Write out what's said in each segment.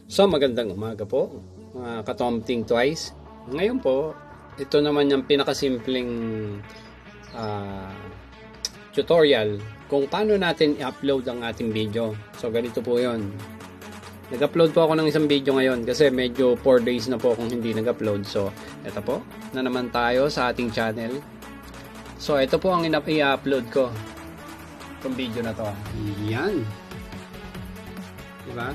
So magandang umaga po mga ka-Tom Think Twice. Ngayon po, ito naman yung pinakasimpleng ah, tutorial kung paano natin i-upload ang ating video. So ganito po yon. Nag-upload po ako ng isang video ngayon kasi medyo 4 days na po akong hindi nag-upload. So ito po na naman tayo sa ating channel. So ito po ang i-upload ko, itong video na to. Yan, diba?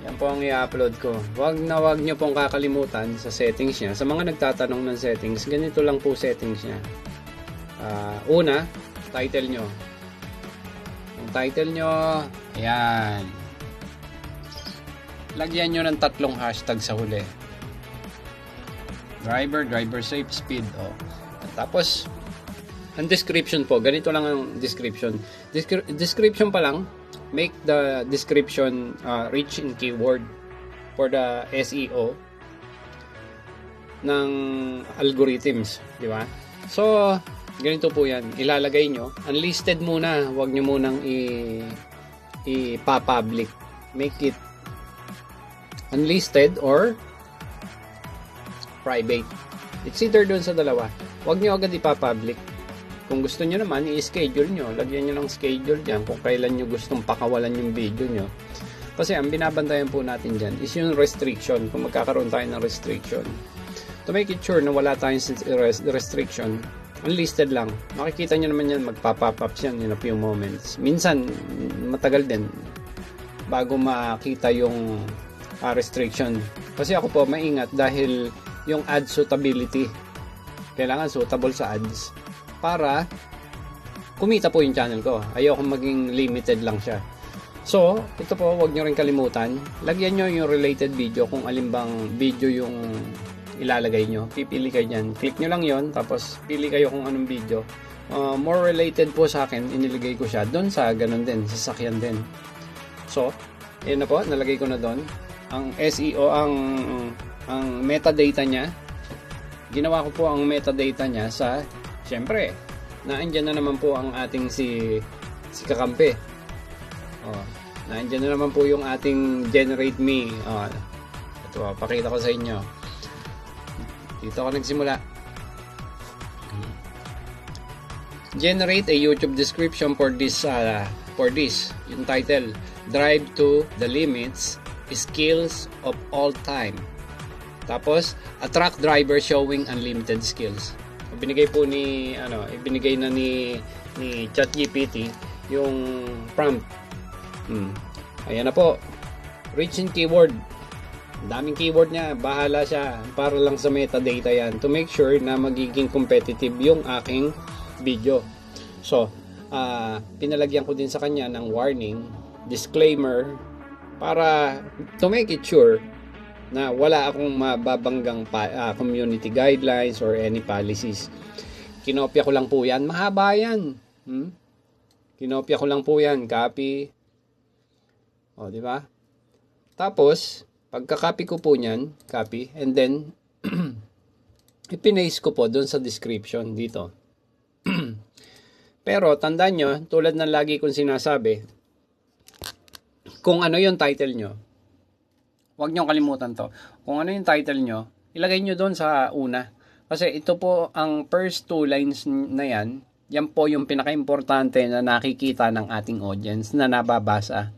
Yan po ang i-upload ko. Wag nyo pong kakalimutan sa settings niya. Sa mga nagtatanong ng settings, ganito lang po settings niya. Una, title nyo. Yung title nyo, ayan. Lagyan nyo ng 3 hashtag sa huli. Driver safe, speed. Oh. Tapos, ang description po, ganito lang ang description. Description pa lang, make the description rich in keyword for the SEO ng algorithms, di ba? So, ganito po yan. Ilalagay nyo. Unlisted muna. Huwag nyo munang i-public. Make it unlisted or private. It's either dun sa dalawa. Huwag nyo agad ipa-public. Kung gusto nyo naman, i-schedule nyo. Lagyan nyo ng schedule dyan kung kailan nyo gustong pakawalan yung video nyo. Kasi ang binabantayan po natin dyan is yung restriction. Kung magkakaroon tayo ng restriction. To make it sure na wala tayong restriction, unlisted lang. Makikita nyo naman yan, magpa-pop up yan in a few moments. Minsan, matagal din bago makita yung restriction. Kasi ako po maingat dahil yung ad suitability. Kailangan suitable sa ads para kumita po yung channel ko. Ayoko maging limited lang siya. So, ito po, huwag nyo rin kalimutan. Lagyan nyo yung related video kung alin bang video yung ilalagay nyo. Pipili kayo dyan. Click nyo lang yon, tapos pili kayo kung anong video. More related po sa akin, iniligay ko siya doon sa ganun din, sasakyan din. So, yun na po, nalagay ko na doon. Ang SEO, ang metadata niya, ginawa ko po ang metadata niya sa, syempre, naandyan na naman po ang ating si Kakampi. Naandyan na naman po yung ating Generate Me. Ito, pakita ko sa inyo. Dito ako nagsimula. Generate a YouTube description for this. Yung title, Drive to the Limits, Skills of All Time. Tapos, attract driver showing unlimited skills. Binigay po ibinigay na ni ChatGPT yung prompt. Ayan na po. Rich in keyword. Daming keyword niya. Bahala siya. Para lang sa metadata yan. To make sure na magiging competitive yung aking video. So, pinalagyan ko din sa kanya ng warning, disclaimer, para to make it sure na wala akong mababanggang community guidelines or any policies. Kinopya ko lang po yan. Mahaba yan. Kinopya ko lang po yan. Copy. Di ba? Tapos, pagka-copy ko po niyan, copy, and then, ipinaste ko po doon sa description dito. Pero, tandaan nyo, tulad ng lagi kong sinasabi, kung ano yung title nyo, huwag nyo kalimutan to. Kung ano yung title nyo, ilagay nyo doon sa una. Kasi ito po, ang first 2 lines na yan po yung pinaka-importante na nakikita ng ating audience na nababasa.